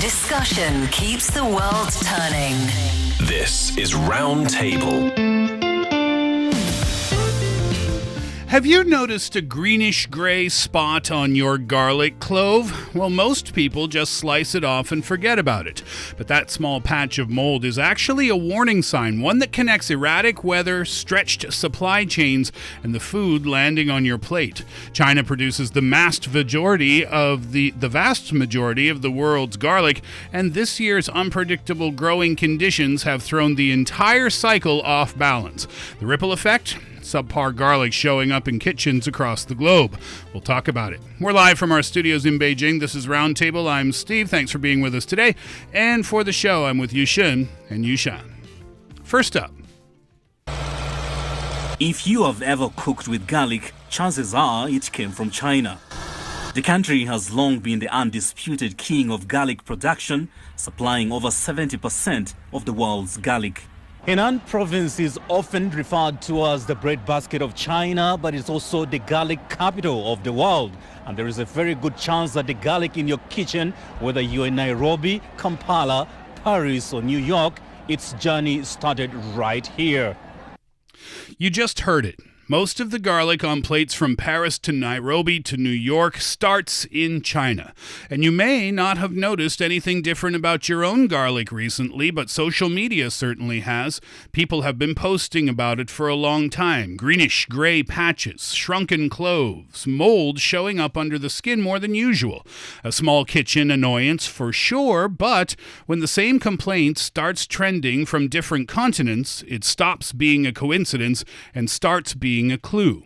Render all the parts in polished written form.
Discussion keeps the world turning. This is Round Table. Have you noticed a greenish-gray spot on your garlic clove? Well, most people just slice it off and forget about it. But that small patch of mold is actually a warning sign, one that connects erratic weather, stretched supply chains, and the food landing on your plate. China produces the vast majority of the world's garlic, and this year's unpredictable growing conditions have thrown the entire cycle off balance. The ripple effect? Subpar garlic showing up in kitchens across the globe. We'll talk about it. We're live from our studios in Beijing. This is Roundtable. I'm Steve. Thanks for being with us today. And for the show, I'm with Yushan and Yushan. First up. If you have ever cooked with garlic, chances are it came from China. The country has long been the undisputed king of garlic production, supplying over 70% of the world's garlic. Henan province is often referred to as the breadbasket of China, but it's also the garlic capital of the world. And there is a very good chance that the garlic in your kitchen, whether you're in Nairobi, Kampala, Paris, or New York, its journey started right here. You just heard it. Most of the garlic on plates from Paris to Nairobi to New York starts in China. And you may not have noticed anything different about your own garlic recently, but social media certainly has. People have been posting about it for a long time. Greenish-gray patches, shrunken cloves, mold showing up under the skin more than usual. A small kitchen annoyance for sure, but when the same complaint starts trending from different continents, it stops being a coincidence and starts being a clue.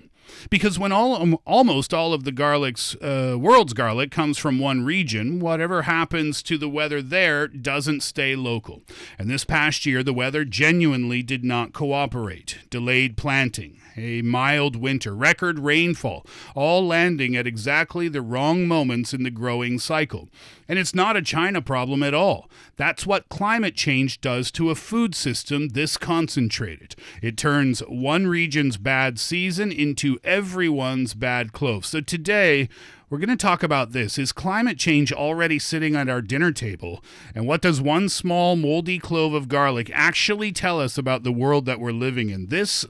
Because when almost all of the world's garlic comes from one region, whatever happens to the weather there doesn't stay local. And this past year, the weather genuinely did not cooperate. Delayed planting, a mild winter, record rainfall, all landing at exactly the wrong moments in the growing cycle. And it's not a China problem at all. That's what climate change does to a food system this concentrated. It turns one region's bad season into everyone's bad clove. So today, we're going to talk about this. Is climate change already sitting at our dinner table? And what does one small moldy clove of garlic actually tell us about the world that we're living in? This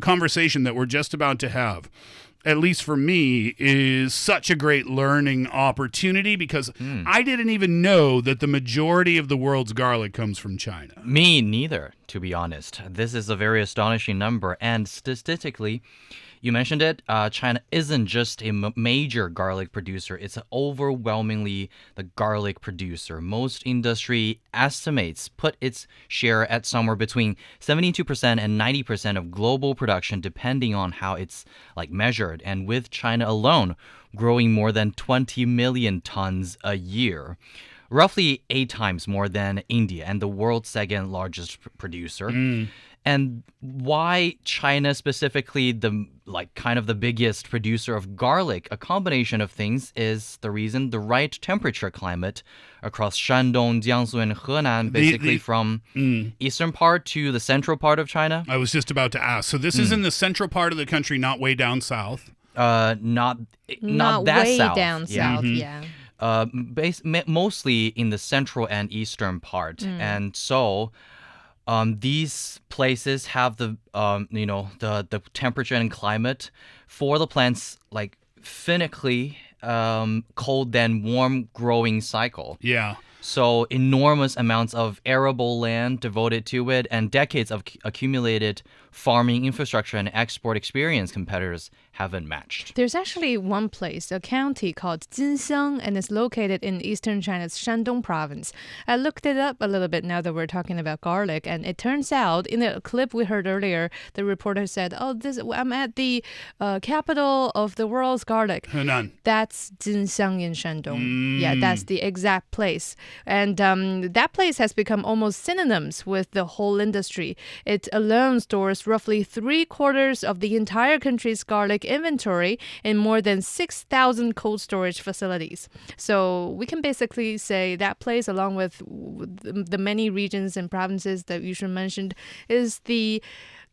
conversation that we're just about to have, at least for me, is such a great learning opportunity because I didn't even know that the majority of the world's garlic comes from China. Me neither, to be honest. This is a very astonishing number. And statistically, you mentioned it, China isn't just a major garlic producer. It's overwhelmingly the garlic producer. Most industry estimates put its share at somewhere between 72% and 90% of global production, depending on how it's measured. And with China alone growing more than 20 million tons a year, roughly 8 times more than India and the world's second largest producer. And why China specifically, the biggest producer of garlic, a combination of things is the reason: the right temperature climate across Shandong, Jiangsu, and Henan, basically from eastern part to the central part of China. I was just about to ask. So this is in the central part of the country, not way down south? Not that way south. down south, yeah. Mostly in the central and eastern part. And so these places have the temperature and climate for the plants phonetically cold then warm growing cycle. Yeah. So enormous amounts of arable land devoted to it and decades of accumulated farming infrastructure and export experience competitors haven't matched. There's actually one place, a county called Jinxiang, and it's located in eastern China's Shandong province. I looked it up a little bit now that we're talking about garlic, and it turns out in the clip we heard earlier, the reporter said, I'm at the capital of the world's garlic. Henan. That's Jinxiang in Shandong. Yeah, that's the exact place. And that place has become almost synonyms with the whole industry. It alone stores roughly 3/4 of the entire country's garlic inventory in more than 6,000 cold storage facilities. So we can basically say that place, along with the many regions and provinces that Yushan mentioned, is the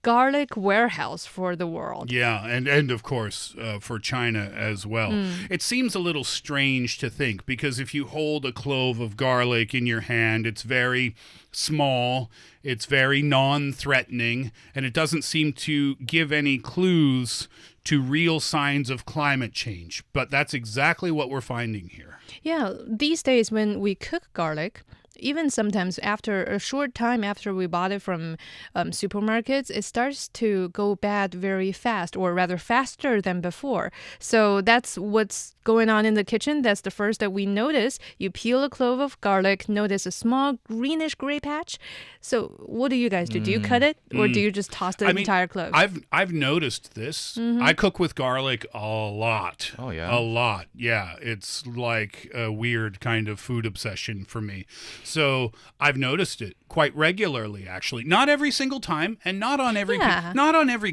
garlic warehouse for the world. Yeah, and of course for China as well. It seems a little strange to think because if you hold a clove of garlic in your hand, it's very small, it's very non-threatening, and it doesn't seem to give any clues to real signs of climate change. But that's exactly what we're finding here. Yeah, these days when we cook garlic, even sometimes after a short time after we bought it from supermarkets, it starts to go bad very fast, or rather faster than before. So that's what's going on in the kitchen. That's the first that we notice. You peel a clove of garlic, notice a small greenish-gray patch. So what do you guys do? Do you cut it, or do you just toss the entire clove? I've noticed this. I cook with garlic a lot. Oh, yeah? A lot. Yeah, it's like a weird kind of food obsession for me. So I've noticed it quite regularly, actually. Not every single time, and not on every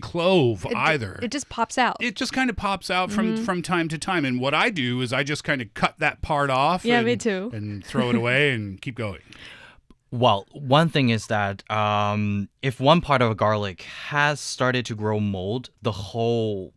clove either. It just pops out. It just kind of pops out from time to time. And what I do is I just kind of cut that part off. Yeah, me too. And throw it away and keep going. Well, one thing is that if one part of a garlic has started to grow mold, the whole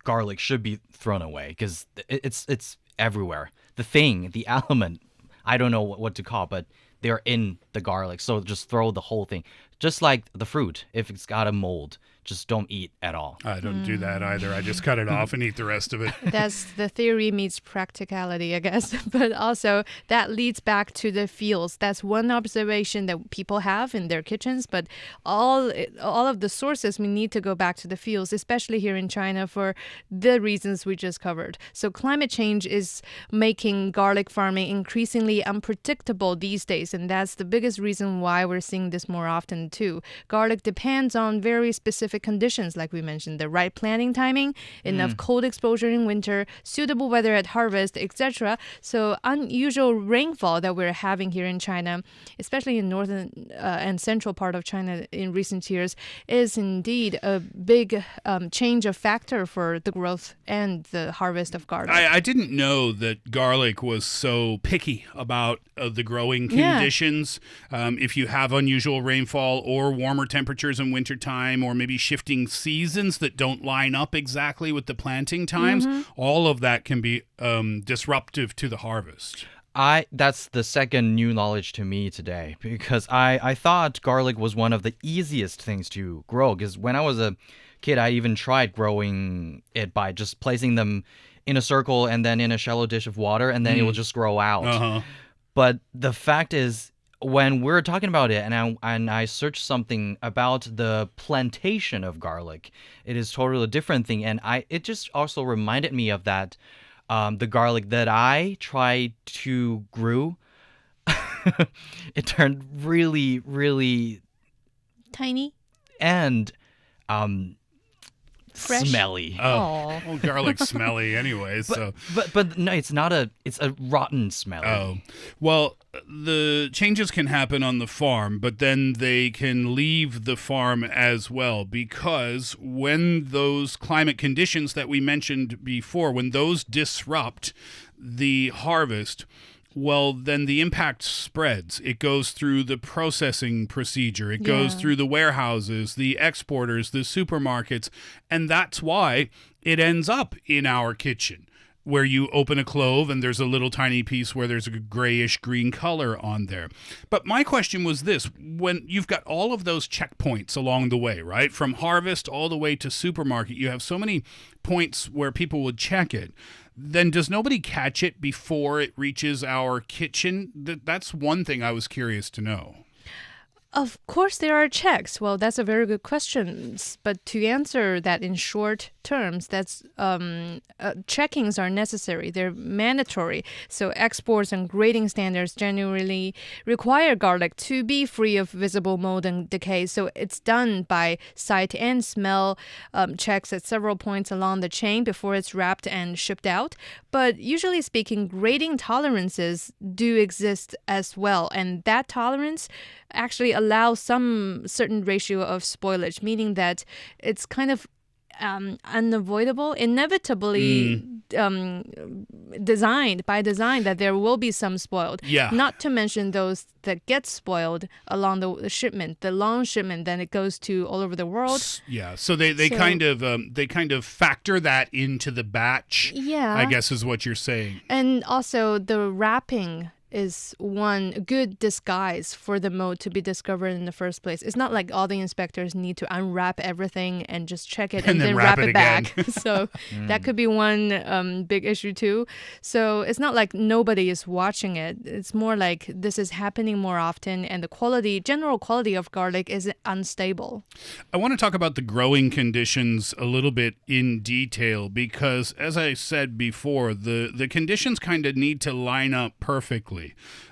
garlic should be thrown away because it's everywhere. The element, I don't know what to call, but they're in the garlic. So just throw the whole thing. Just like the fruit, if it's got a mold, just don't eat at all. I don't do that either. I just cut it off and eat the rest of it. That's the theory meets practicality, I guess. But also that leads back to the fields. That's one observation that people have in their kitchens. But all of the sources, we need to go back to the fields, especially here in China for the reasons we just covered. So climate change is making garlic farming increasingly unpredictable these days. And that's the biggest reason why we're seeing this more often too. Garlic depends on very specific conditions, like we mentioned, the right planting timing, enough cold exposure in winter, suitable weather at harvest, etc. So unusual rainfall that we're having here in China, especially in northern and central part of China in recent years, is indeed a big change of factor for the growth and the harvest of garlic. I didn't know that garlic was so picky about the growing conditions. If you have unusual rainfall or warmer temperatures in wintertime, or maybe shifting seasons that don't line up exactly with the planting times, all of that can be disruptive to the harvest. That's the second new knowledge to me today, because I thought garlic was one of the easiest things to grow, because when I was a kid, I even tried growing it by just placing them in a circle and then in a shallow dish of water, and then it will just grow out. But the fact is, when we're talking about it, and I searched something about the plantation of garlic, it is totally a different thing. And it just also reminded me of that, the garlic that I tried to grow, it turned really, really tiny and fresh, smelly. Well, garlic's smelly anyway. But no, it's not it's a rotten smelly. Oh, well, the changes can happen on the farm, but then they can leave the farm as well, because when those climate conditions that we mentioned before, when those disrupt the harvest, well, then the impact spreads. It goes through the processing procedure. It goes through the warehouses, the exporters, the supermarkets, and that's why it ends up in our kitchen, where you open a clove and there's a little tiny piece where there's a grayish green color on there. But my question was this: when you've got all of those checkpoints along the way, right, from harvest all the way to supermarket, you have so many points where people would check it, then does nobody catch it before it reaches our kitchen? That's one thing I was curious to know. Of course, there are checks. Well, that's a very good question. But to answer that in short terms, that's checkings are necessary. They're mandatory. So exports and grading standards generally require garlic to be free of visible mold and decay. So it's done by sight and smell checks at several points along the chain before it's wrapped and shipped out. But usually speaking, grading tolerances do exist as well. And that tolerance actually allows some certain ratio of spoilage, meaning that it's kind of unavoidable, inevitably designed by design that there will be some spoiled. Yeah. Not to mention those that get spoiled along the shipment, the long shipment, then it goes to all over the world. Yeah. So they kind of factor that into the batch. Yeah. I guess is what you're saying. And also the wrapping is one good disguise for the mold to be discovered in the first place. It's not like all the inspectors need to unwrap everything and just check it and then wrap it back. So that could be one big issue too. So it's not like nobody is watching it. It's more like this is happening more often and the general quality of garlic is unstable. I want to talk about the growing conditions a little bit in detail because, as I said before, the conditions kind of need to line up perfectly.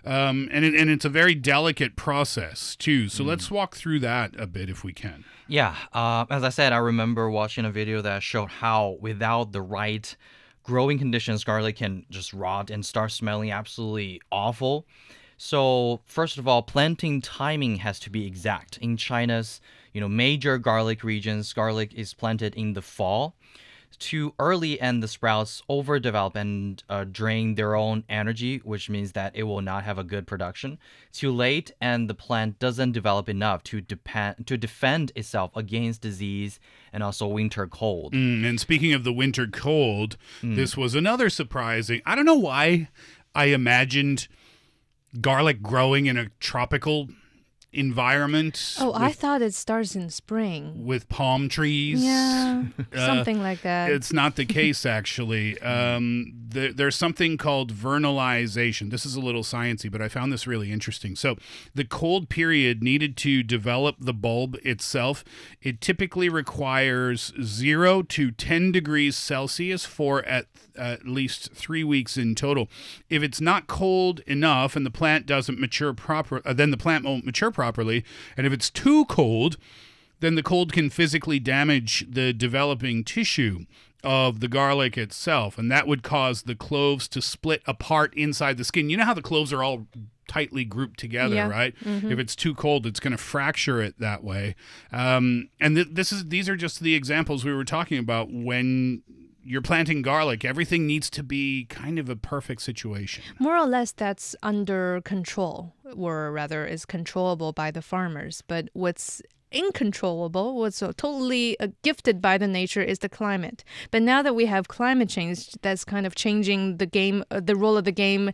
And it's a very delicate process, too. So let's walk through that a bit if we can. Yeah, as I said, I remember watching a video that showed how without the right growing conditions, garlic can just rot and start smelling absolutely awful. So first of all, planting timing has to be exact. In China's major garlic regions, garlic is planted in the fall. Too early and the sprouts overdevelop and drain their own energy, which means that it will not have a good production. Too late and the plant doesn't develop enough to defend itself against disease and also winter cold. And speaking of the winter cold, this was another surprising. I don't know why I imagined garlic growing in a tropical environment. Oh, I thought it starts in spring. With palm trees. Yeah, something like that. It's not the case, actually. There's something called vernalization. This is a little sciencey, but I found this really interesting. So the cold period needed to develop the bulb itself. It typically requires 0 to 10 degrees Celsius for at least 3 weeks in total. If it's not cold enough and the plant doesn't mature then the plant won't mature properly. And if it's too cold, then the cold can physically damage the developing tissue of the garlic itself, and that would cause the cloves to split apart inside the skin. You know how the cloves are all tightly grouped together, right? Mm-hmm. If it's too cold, it's going to fracture it that way. And these are just the examples we were talking about when you're planting garlic. Everything needs to be kind of a perfect situation. More or less, that's under control, or rather is controllable by the farmers. But what's incontrollable, what's so totally gifted by the nature is the climate. But now that we have climate change, that's kind of changing the game, the role of the game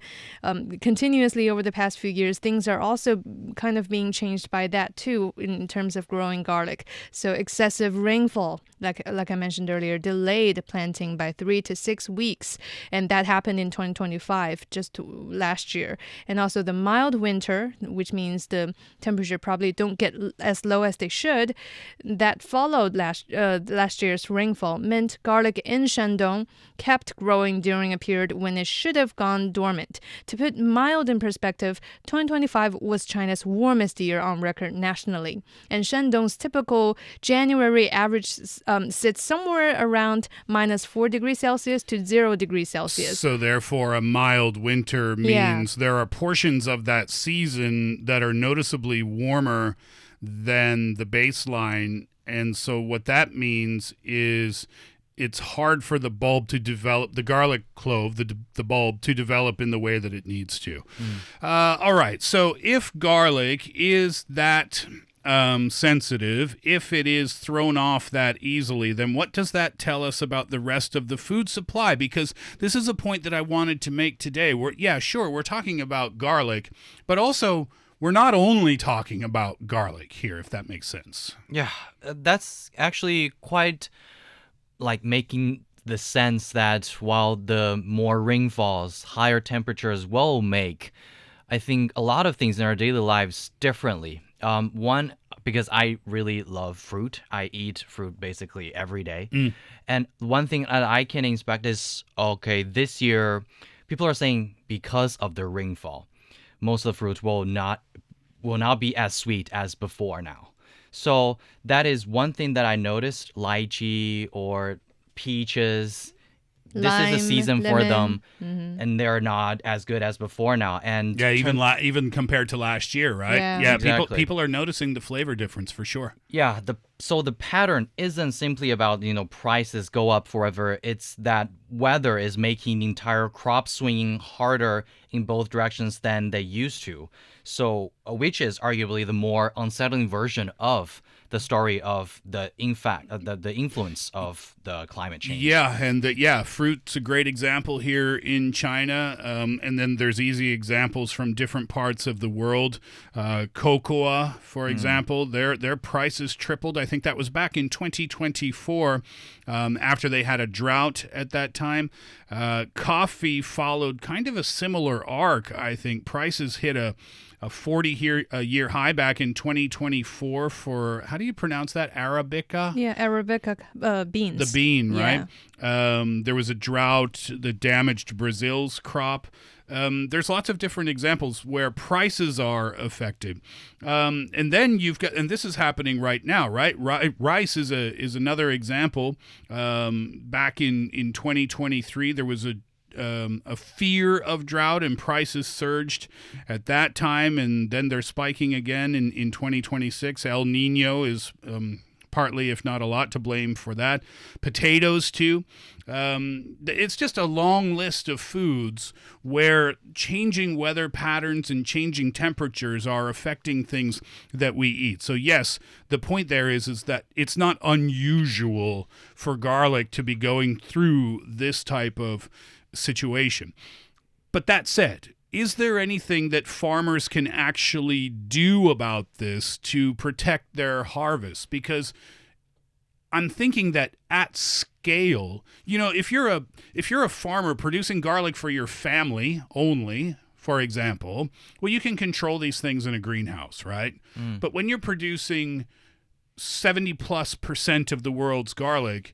continuously over the past few years. Things are also kind of being changed by that too in terms of growing garlic. So excessive rainfall, like I mentioned earlier, delayed planting by 3 to 6 weeks, and that happened in 2025, just last year. And also the mild winter, which means the temperature probably don't get as low as they should, that followed last year's rainfall meant garlic in Shandong kept growing during a period when it should have gone dormant. To put mild in perspective, 2025 was China's warmest year on record nationally, and Shandong's typical January average sits somewhere around -4 degrees Celsius to 0 degrees Celsius. So therefore, a mild winter means there are portions of that season that are noticeably warmer than the baseline. And so what that means is it's hard for the bulb to develop, the garlic clove, the bulb, to develop in the way that it needs to. All right. So if garlic is that sensitive, if it is thrown off that easily, then what does that tell us about the rest of the food supply? Because this is a point that I wanted to make today. We're talking about garlic, but also we're not only talking about garlic here, if that makes sense. Yeah, that's actually quite like making the sense that while the more rain falls, higher temperatures will make, I think, a lot of things in our daily lives differently. One, because I really love fruit. I eat fruit basically every day. And one thing that I can expect is, okay, this year, people are saying because of the rainfall, most of the fruit will not be as sweet as before now. So that is one thing that I noticed. Lychee or peaches, this is the season for them, and they're not as good as before now. And even compared to last year, right? Yeah, exactly. People are noticing the flavor difference for sure. Yeah, So the pattern isn't simply about, prices go up forever. It's that weather is making the entire crop swinging harder in both directions than they used to. So, which is arguably the more unsettling version of the story of the influence of the climate change. Yeah, and fruit's a great example here in China, and then there's easy examples from different parts of the world. Cocoa, for example, their prices tripled. I think that was back in 2024, after they had a drought at that time. Coffee followed kind of a similar arc. I think prices hit a 40-year high back in 2024 for, how do you pronounce that? Arabica? Yeah, Arabica beans. The bean, right? Yeah. There was a drought that damaged Brazil's crop. There's lots of different examples where prices are affected. And then you've got, and this is happening right now, right? Rice is another example. Back in 2023, there was a fear of drought and prices surged at that time, and then they're spiking again in 2026. El Nino is partly, if not a lot, to blame for that. Potatoes, too. It's just a long list of foods where changing weather patterns and changing temperatures are affecting things that we eat. So yes, the point there is that it's not unusual for garlic to be going through this type of situation. But that said, is there anything that farmers can actually do about this to protect their harvest? Because I'm thinking that at scale, if you're a farmer producing garlic for your family only, for example, well, you can control these things in a greenhouse, right? But when you're producing 70+% of the world's garlic,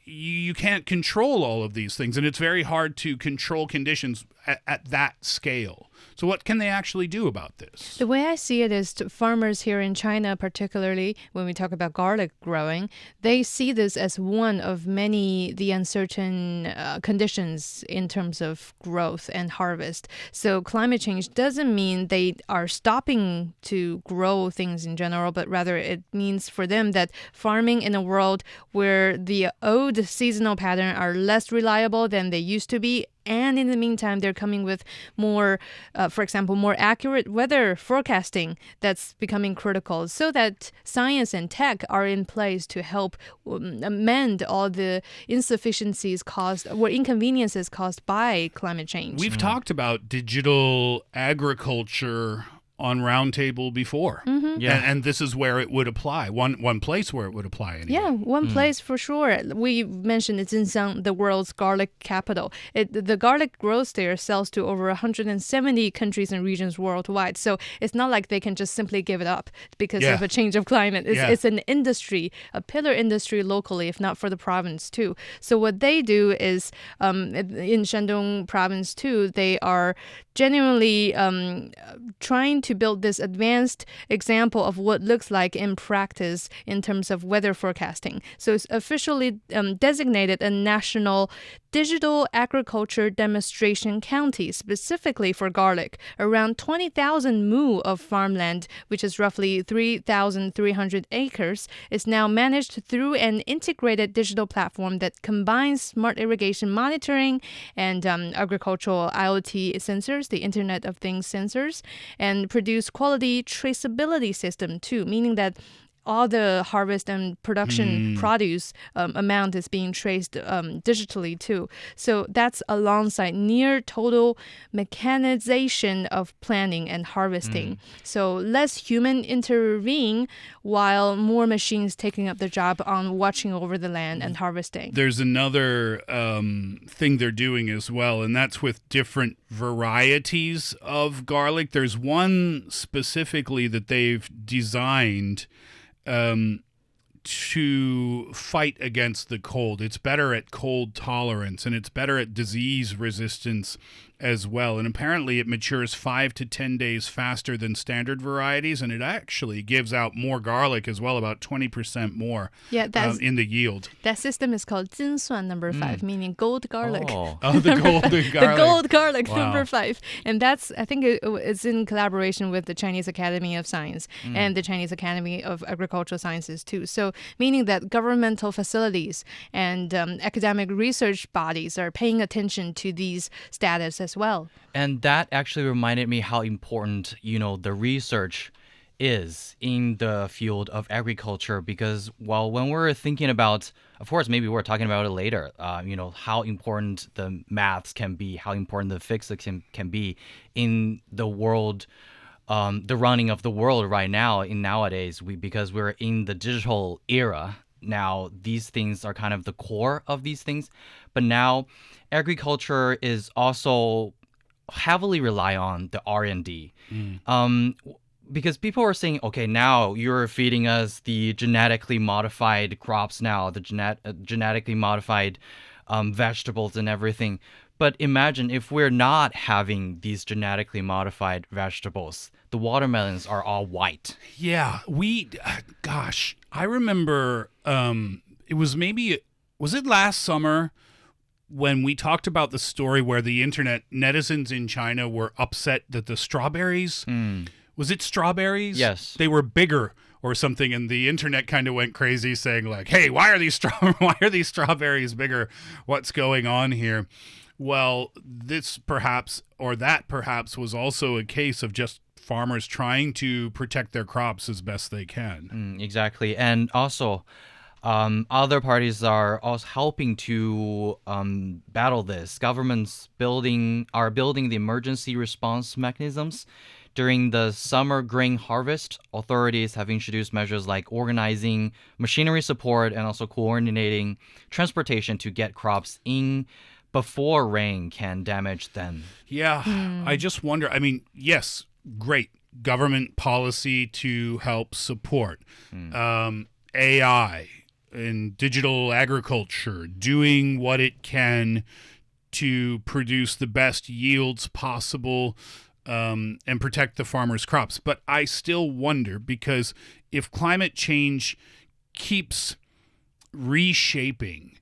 you can't control all of these things, and it's very hard to control conditions at that scale. So what can they actually do about this? The way I see it is farmers here in China, particularly when we talk about garlic growing, they see this as one of the uncertain conditions in terms of growth and harvest. So climate change doesn't mean they are stopping to grow things in general, but rather it means for them that farming in a world where the old seasonal patterns are less reliable than they used to be, and in the meantime, they're coming with more, for example, more accurate weather forecasting that's becoming critical, so that science and tech are in place to help amend all the insufficiencies caused or inconveniences caused by climate change. We've talked about digital agriculture on Roundtable before. Yeah. And this is where it would apply. One place where it would apply anyway. Yeah, one place for sure. We mentioned it's in the world's garlic capital. The garlic grows there sells to over 170 countries and regions worldwide. So it's not like they can just simply give it up because of a change of climate. It's an industry, a pillar industry locally, if not for the province too. So what they do is, in Shandong province too, they are genuinely trying to build this advanced example of what looks like in practice in terms of weather forecasting. So it's officially designated a national digital agriculture demonstration county specifically for garlic. Around 20,000 mu of farmland, which is roughly 3,300 acres, is now managed through an integrated digital platform that combines smart irrigation monitoring and agricultural IoT sensors, the Internet of Things sensors, and produce quality traceability system too, meaning that all the harvest and production produce amount is being traced digitally too. So that's alongside near total mechanization of planning and harvesting. So less human intervene while more machines taking up the job on watching over the land and harvesting. There's another thing they're doing as well, and that's with different varieties of garlic. There's one specifically that they've designed to fight against the cold. It's better at cold tolerance, and it's better at disease resistance as well. And apparently it matures 5 to 10 days faster than standard varieties, and it actually gives out more garlic as well, about 20% more in the yield. That system is called 金蒜number 5, meaning gold garlic. Oh, the golden garlic. The gold garlic Wow. number 5. And I think it's in collaboration with the Chinese Academy of Science and the Chinese Academy of Agricultural Sciences too. So meaning that governmental facilities and academic research bodies are paying attention to these status as well. And that actually reminded me how important, the research is in the field of agriculture, because when we're thinking about, of course, maybe we're talking about it later, how important the maths can be, how important the physics can be in the world, the running of the world right now, nowadays, because we're in the digital era. Now, these things are kind of the core of these things. But now, agriculture is also heavily rely on the R&D. Because people are saying, okay, now you're feeding us the genetically modified crops now, the genetically modified vegetables and everything. But imagine if we're not having these genetically modified vegetables, the watermelons are all white. Yeah, I remember was it last summer when we talked about the story where the internet netizens in China were upset that the strawberries, was it strawberries? Yes. They were bigger or something, and the internet kind of went crazy saying like, hey, why are these strawberries bigger? What's going on here? Well, that perhaps was also a case of just farmers trying to protect their crops as best they can. Exactly. And also, other parties are also helping to battle this. Governments are building the emergency response mechanisms. During the summer grain harvest, authorities have introduced measures like organizing machinery support and also coordinating transportation to get crops in before rain can damage them. Yeah, I just wonder. I mean, yes, great government policy to help support AI and digital agriculture, doing what it can to produce the best yields possible and protect the farmers' crops. But I still wonder, because if climate change keeps reshaping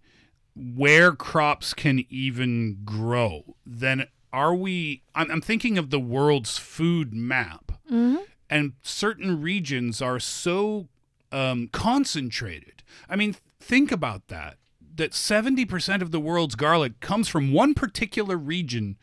where crops can even grow, then I'm thinking of the world's food map, and certain regions are so concentrated. I mean, think about that 70% of the world's garlic comes from one particular region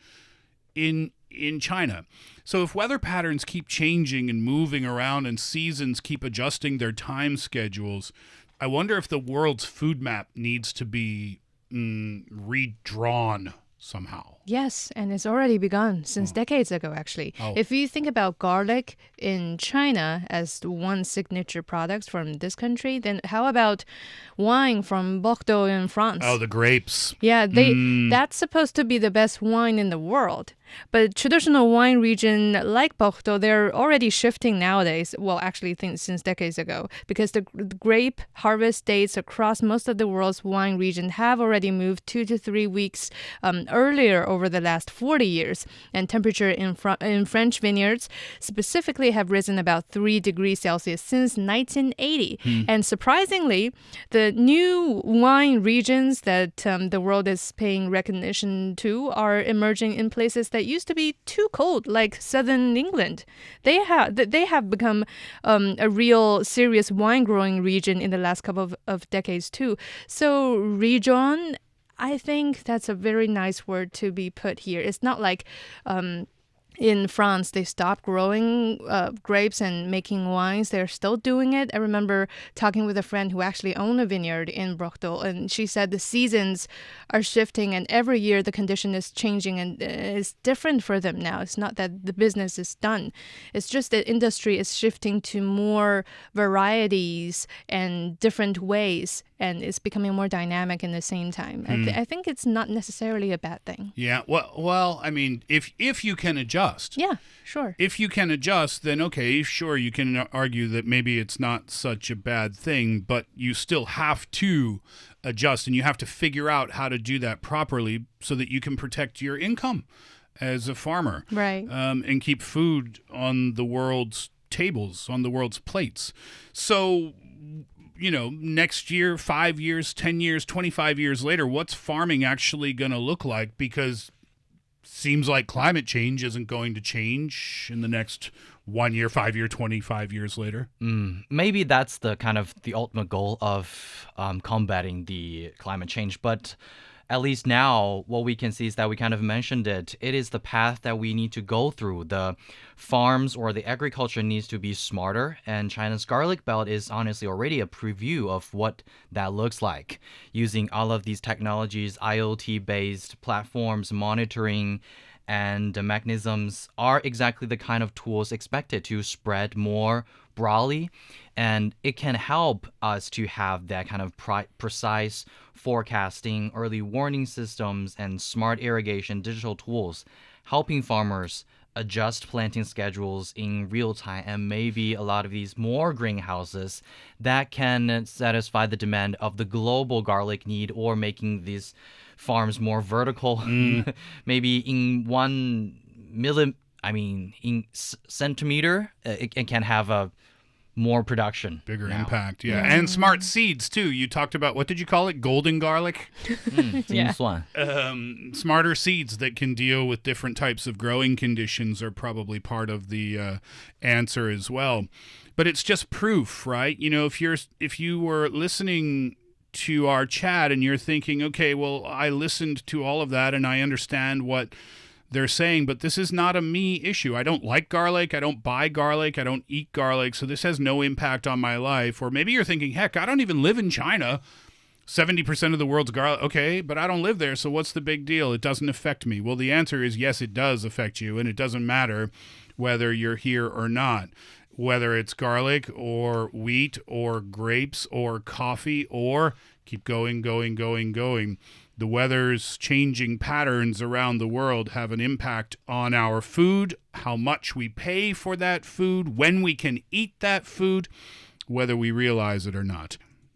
in China. So if weather patterns keep changing and moving around and seasons keep adjusting their time schedules, I wonder if the world's food map needs to be redrawn somehow. Yes, and it's already begun since decades ago, actually. If you think about garlic in China as one signature product from this country, then how about wine from Bordeaux in France? Oh, the grapes. Yeah, that's supposed to be the best wine in the world. But traditional wine region like Bordeaux, they're already shifting nowadays. Well, actually, since decades ago, because the grape harvest dates across most of the world's wine region have already moved 2 to 3 weeks earlier over the last 40 years. And temperature in French vineyards specifically have risen about 3 degrees Celsius since 1980. And surprisingly, the new wine regions that the world is paying recognition to are emerging in places that used to be too cold, like southern England. They have become a real serious wine growing region in the last couple of decades too. So region, I think that's a very nice word to be put here. It's not like in France, they stopped growing grapes and making wines. They're still doing it. I remember talking with a friend who actually owned a vineyard in Bordeaux, and she said the seasons are shifting, and every year the condition is changing, and it's different for them now. It's not that the business is done. It's just that industry is shifting to more varieties and different ways, and it's becoming more dynamic in the same time. I think it's not necessarily a bad thing. Yeah, well, I mean, if you can adjust. Yeah, sure. If you can adjust, then okay, sure, you can argue that maybe it's not such a bad thing, but you still have to adjust, and you have to figure out how to do that properly so that you can protect your income as a farmer. Right. And keep food on the world's tables, on the world's plates. So, next year, 5 years, 10 years, 25 years later, what's farming actually going to look like? Because seems like climate change isn't going to change in the next 1 year, 5 year, 25 years later. Maybe that's the kind of the ultimate goal of combating the climate change. But at least now, what we can see is that we kind of mentioned it. It is the path that we need to go through. The farms or the agriculture needs to be smarter. And China's garlic belt is honestly already a preview of what that looks like. Using all of these technologies, IoT-based platforms, monitoring, and the mechanisms are exactly the kind of tools expected to spread more broadly, and it can help us to have that kind of precise forecasting, early warning systems, and smart irrigation digital tools, helping farmers adjust planting schedules in real time, and maybe a lot of these more greenhouses that can satisfy the demand of the global garlic need, or making these farms more vertical, maybe in in centimeter, it can have a more production. Bigger now. impact, yeah. And smart seeds, too. You talked about, what did you call it? Golden garlic? Yeah. 精算. Smarter seeds that can deal with different types of growing conditions are probably part of the answer as well. But it's just proof, right? If you were listening to our chat and you're thinking, okay, well, I listened to all of that and I understand what they're saying, but this is not a me issue. I don't like garlic. I don't buy garlic. I don't eat garlic. So this has no impact on my life. Or maybe you're thinking, heck, I don't even live in China. 70% of the world's garlic. Okay, but I don't live there. So what's the big deal? It doesn't affect me. Well, the answer is yes, it does affect you. And it doesn't matter whether you're here or not. Whether it's garlic or wheat or grapes or coffee, or keep going. The weather's changing patterns around the world have an impact on our food, how much we pay for that food, when we can eat that food, whether we realize it or not.